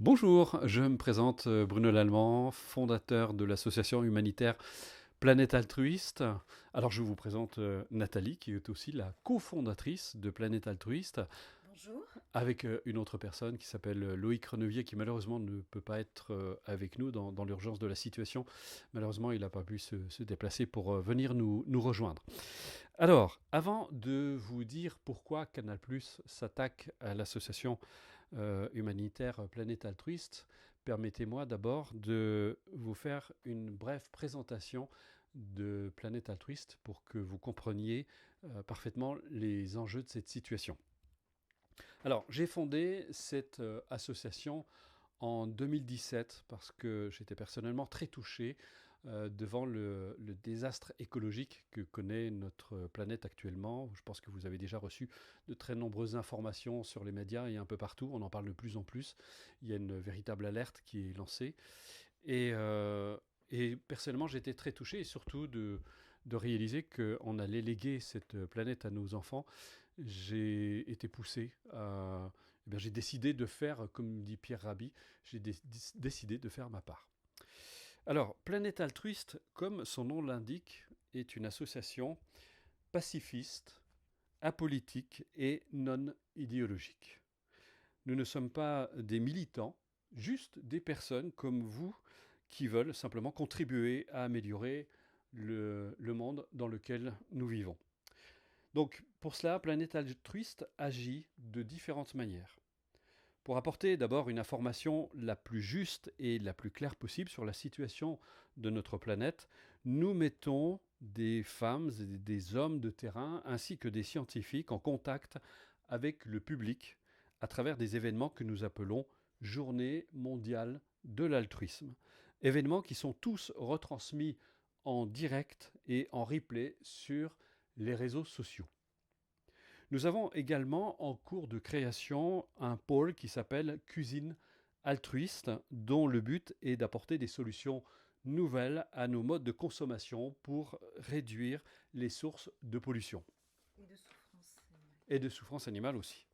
Bonjour, je me présente Bruno Lallemand, fondateur de l'association humanitaire Planète Altruiste. Alors je vous présente Nathalie, qui est aussi la cofondatrice de Planète Altruiste, Bonjour. avec une autre personne qui s'appelle Loïc Renevier, qui malheureusement ne peut pas être avec nous dans l'urgence de la situation. Malheureusement, il n'a pas pu se déplacer pour venir nous rejoindre. Alors, avant de vous dire pourquoi Canal+ s'attaque à l'association humanitaire Planète Altruiste, permettez-moi d'abord de vous faire une brève présentation de Planète Altruiste pour que vous compreniez parfaitement les enjeux de cette situation. Alors, j'ai fondé cette association en 2017 parce que j'étais personnellement très touché devant le désastre écologique que connaît notre planète actuellement. Je pense que vous avez déjà reçu de très nombreuses informations sur les médias et un peu partout. On en parle de plus en plus. Il y a une véritable alerte qui est lancée. Et, euh, et personnellement, j'étais très touché et surtout de réaliser qu'on allait léguer cette planète à nos enfants. J'ai été poussé à... eh bien, j'ai décidé de faire, comme dit Pierre Rabhi, décidé de faire ma part. Alors, Planète Altruiste, comme son nom l'indique, est une association pacifiste, apolitique et non idéologique. Nous ne sommes pas des militants, juste des personnes comme vous qui veulent simplement contribuer à améliorer le monde dans lequel nous vivons. Donc, pour cela, Planète Altruiste agit de différentes manières. Pour apporter d'abord une information la plus juste et la plus claire possible sur la situation de notre planète, nous mettons des femmes et des hommes de terrain ainsi que des scientifiques en contact avec le public à travers des événements que nous appelons Journée mondiale de l'altruisme. Événements qui sont tous retransmis en direct et en replay sur les réseaux sociaux. Nous avons également en cours de création un pôle qui s'appelle Cuisine altruiste, dont le but est d'apporter des solutions nouvelles à nos modes de consommation pour réduire les sources de pollution Et de souffrance animale. et de souffrance animale aussi.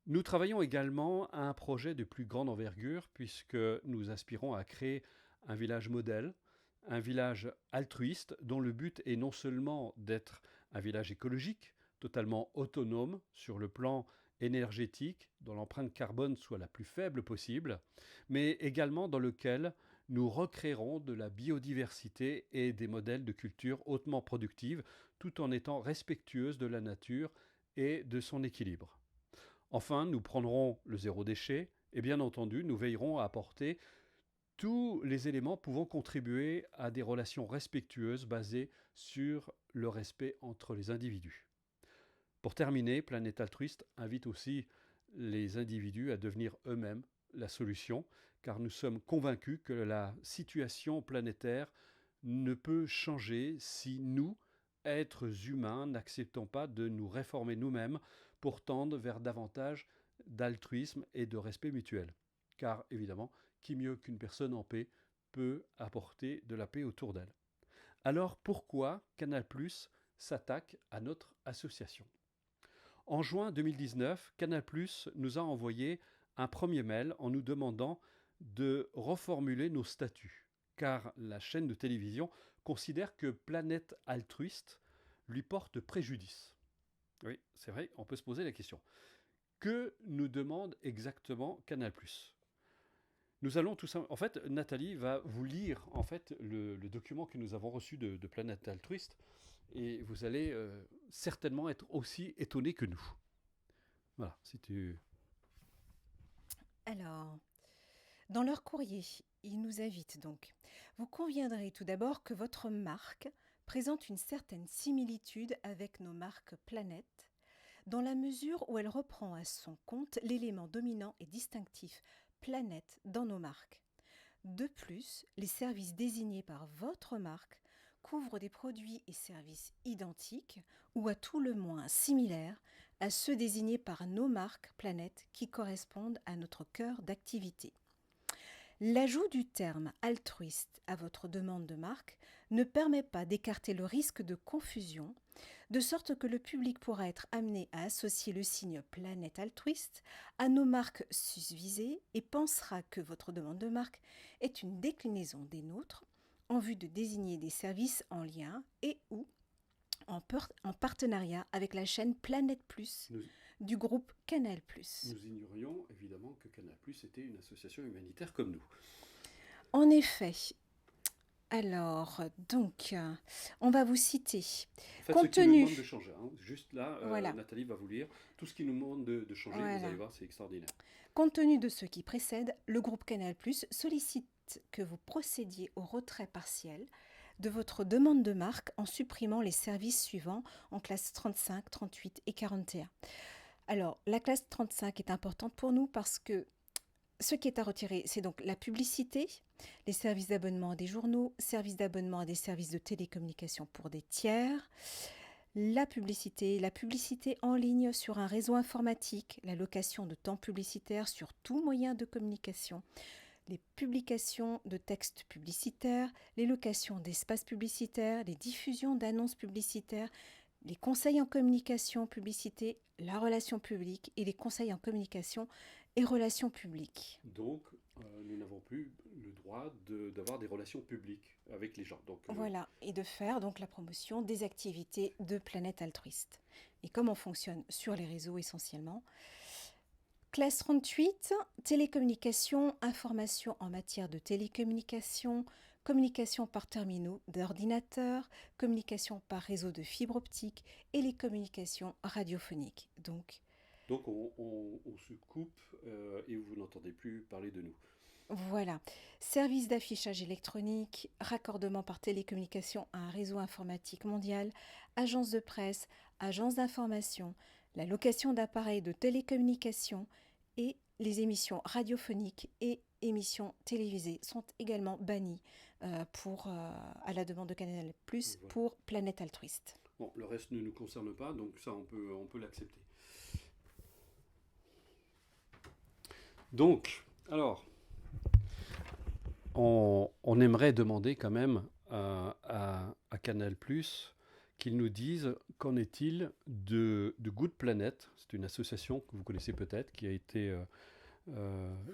Nous travaillons également à un projet de plus grande envergure puisque nous aspirons à créer un village modèle, un village altruiste dont le but est non seulement d'être un village écologique, totalement autonome sur le plan énergétique, dont l'empreinte carbone soit la plus faible possible, mais également dans lequel nous recréerons de la biodiversité et des modèles de culture hautement productives, tout en étant respectueuses de la nature et de son équilibre. Enfin, nous prendrons le zéro déchet et bien entendu, nous veillerons à apporter tous les éléments pouvant contribuer à des relations respectueuses basées sur le respect entre les individus. Pour terminer, Planète Altruiste invite aussi les individus à devenir eux-mêmes la solution, car nous sommes convaincus que la situation planétaire ne peut changer si nous, êtres humains, n'acceptons pas de nous réformer nous-mêmes pour tendre vers davantage d'altruisme et de respect mutuel. Car évidemment, qui mieux qu'une personne en paix peut apporter de la paix autour d'elle. Alors pourquoi Canal+ s'attaque à notre association? En juin 2019, Canal+ nous a envoyé un premier mail en nous demandant de reformuler nos statuts, car la chaîne de télévision considère que Planète Altruiste lui porte préjudice. Oui, c'est vrai, on peut se poser la question. Que nous demande exactement Canal+? Nous allons tout simplement... En fait, Nathalie va vous lire en fait le document que nous avons reçu de Planète Altruiste et vous allez certainement être aussi étonné que nous. Voilà, si tu... Alors, dans leur courrier, ils nous invitent donc. Vous conviendrez tout d'abord que votre marque présente une certaine similitude avec nos marques Planète, dans la mesure où elle reprend à son compte l'élément dominant et distinctif Planète dans nos marques. De plus, les services désignés par votre marque couvrent des produits et services identiques ou à tout le moins similaires à ceux désignés par nos marques Planète qui correspondent à notre cœur d'activité. L'ajout du terme altruiste à votre demande de marque ne permet pas d'écarter le risque de confusion, de sorte que le public pourra être amené à associer le signe planète altruiste à nos marques susvisées et pensera que votre demande de marque est une déclinaison des nôtres en vue de désigner des services en lien et ou en partenariat avec la chaîne Planète Plus Nous, du groupe Canal+. nous ignorions évidemment que Canal+ était une association humanitaire comme nous. En effet, alors, donc, on va vous citer. En fait, Compte ce qui nous tenu, demande de changer, hein, juste là, voilà, Nathalie va vous lire, tout ce qui nous demande de changer, vous allez voilà. voir, c'est extraordinaire. Compte tenu de ce qui précède, le groupe Canal+ sollicite que vous procédiez au retrait partiel de votre demande de marque en supprimant les services suivants en classe 35, 38 et 41. Alors, la classe 35 est importante pour nous parce que ce qui est à retirer, c'est donc la publicité, les services d'abonnement à des journaux, services d'abonnement à des services de télécommunication pour des tiers, la publicité en ligne sur un réseau informatique, la location de temps publicitaire sur tout moyen de communication, les publications de textes publicitaires, les locations d'espaces publicitaires, les diffusions d'annonces publicitaires, les conseils en communication, publicité, la relation publique et les conseils en communication et relations publiques. Donc, nous n'avons plus le droit d'avoir des relations publiques avec les gens. Donc, Voilà, et de faire donc la promotion des activités de Planète Altruiste. Et comme on fonctionne sur les réseaux essentiellement, classe 38, télécommunication, information en matière de télécommunication, communication par terminaux d'ordinateur, communication par réseau de fibre optique et les communications radiophoniques. Donc on se coupe et vous n'entendez plus parler de nous. voilà, service d'affichage électronique, raccordement par télécommunication à un réseau informatique mondial, agence de presse, agence d'information, la location d'appareils de télécommunication et les émissions radiophoniques et émissions télévisées sont également bannies à la demande de Canal+, Voilà. pour Planète Altruiste. Bon, le reste ne nous concerne pas, donc ça on peut l'accepter. Donc, alors, on aimerait demander quand même à Canal+, qu'ils nous disent qu'en est-il de Good Planet. C'est une association que vous connaissez peut-être, qui a été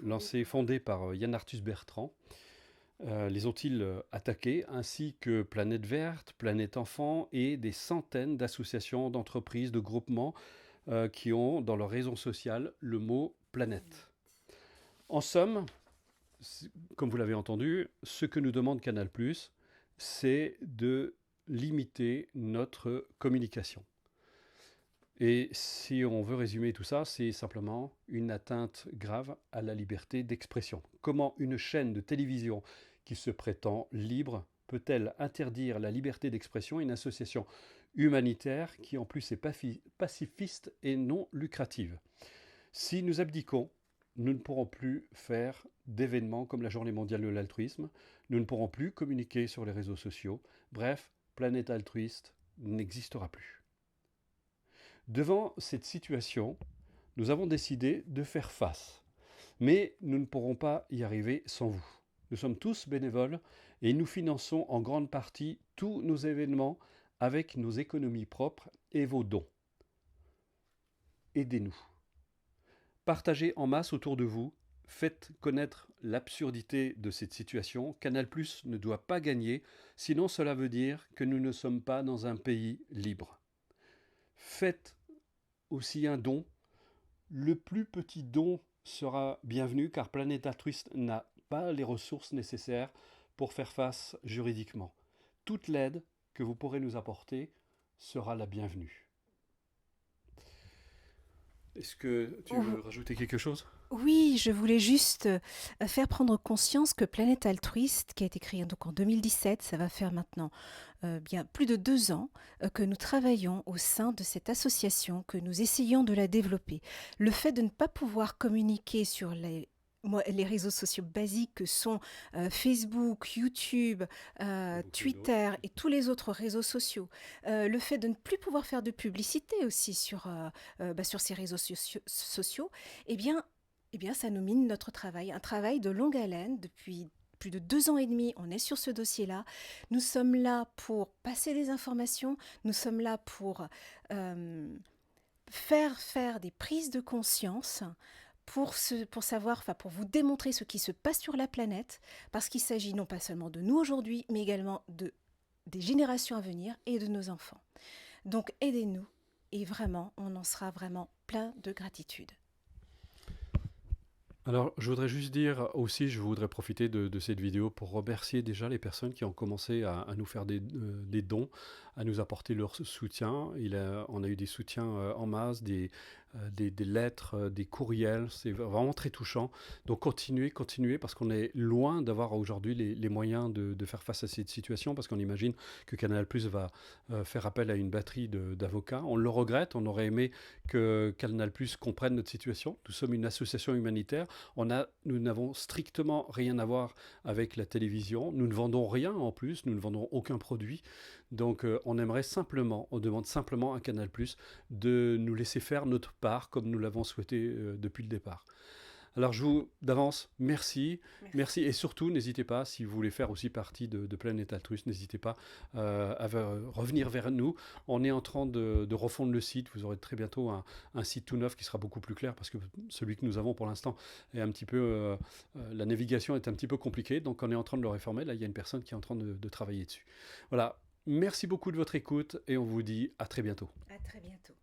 lancée, fondée par Yann Arthus Bertrand. Les ont-ils attaqués, ainsi que Planète Verte, Planète Enfant et des centaines d'associations, d'entreprises, de groupements qui ont dans leur raison sociale le mot planète. En somme, comme vous l'avez entendu, ce que nous demande Canal+, c'est de limiter notre communication. Et si on veut résumer tout ça, c'est simplement une atteinte grave à la liberté d'expression. Comment une chaîne de télévision qui se prétend libre peut-elle interdire la liberté d'expression à une association humanitaire qui en plus est pacifiste et non lucrative? Si nous abdiquons, nous ne pourrons plus faire d'événements comme la Journée mondiale de l'altruisme, nous ne pourrons plus communiquer sur les réseaux sociaux. Bref, Planète Altruiste n'existera plus. Devant cette situation, nous avons décidé de faire face. Mais nous ne pourrons pas y arriver sans vous. Nous sommes tous bénévoles et nous finançons en grande partie tous nos événements avec nos économies propres et vos dons. Aidez-nous. Partagez en masse autour de vous, faites connaître l'absurdité de cette situation. Canal+ ne doit pas gagner, sinon cela veut dire que nous ne sommes pas dans un pays libre. Faites aussi un don. Le plus petit don sera bienvenu car Planète Altruiste n'a pas les ressources nécessaires pour faire face juridiquement. Toute l'aide que vous pourrez nous apporter sera la bienvenue. Est-ce que tu veux rajouter quelque chose ? Oui, je voulais juste faire prendre conscience que Planète Altruiste, qui a été créée donc en 2017, ça va faire maintenant bien plus de 2 ans que nous travaillons au sein de cette association, que nous essayons de la développer. Le fait de ne pas pouvoir communiquer sur les réseaux sociaux basiques que sont Facebook, YouTube, Twitter et tous les autres réseaux sociaux. Le fait de ne plus pouvoir faire de publicité aussi sur ces réseaux sociaux, eh bien, eh bien, ça nous mine notre travail, un travail de longue haleine. Depuis plus de 2 ans et demi, on est sur ce dossier-là. Nous sommes là pour passer des informations, nous sommes là pour faire des prises de conscience, pour savoir, enfin pour vous démontrer ce qui se passe sur la planète, parce qu'il s'agit non pas seulement de nous aujourd'hui, mais également des générations à venir et de nos enfants. Donc aidez-nous et vraiment, on en sera vraiment plein de gratitude. Alors, je voudrais juste dire aussi, je voudrais profiter de cette vidéo pour remercier déjà les personnes qui ont commencé à nous faire des dons, à nous apporter leur soutien. On a eu des soutiens en masse, des lettres, des courriels. C'est vraiment très touchant. Donc, continuez, parce qu'on est loin d'avoir aujourd'hui les moyens de faire face à cette situation, parce qu'on imagine que Canal+ va faire appel à une batterie d'avocats. On le regrette, on aurait aimé que Canal+ comprenne notre situation. Nous sommes une association humanitaire. Nous n'avons strictement rien à voir avec la télévision. Nous ne vendons rien en plus, nous ne vendons aucun produit. Donc on demande simplement à Canal+ de nous laisser faire notre part comme nous l'avons souhaité depuis le départ. Alors je vous, d'avance, merci. Et surtout, n'hésitez pas, si vous voulez faire aussi partie de Planète Altruiste, n'hésitez pas revenir vers nous. On est en train de refondre le site. Vous aurez très bientôt un site tout neuf qui sera beaucoup plus clair, parce que celui que nous avons pour l'instant est un petit peu... la navigation est un petit peu compliquée, donc on est en train de le réformer. Là, il y a une personne qui est en train de travailler dessus. Voilà, merci beaucoup de votre écoute et on vous dit à très bientôt. À très bientôt.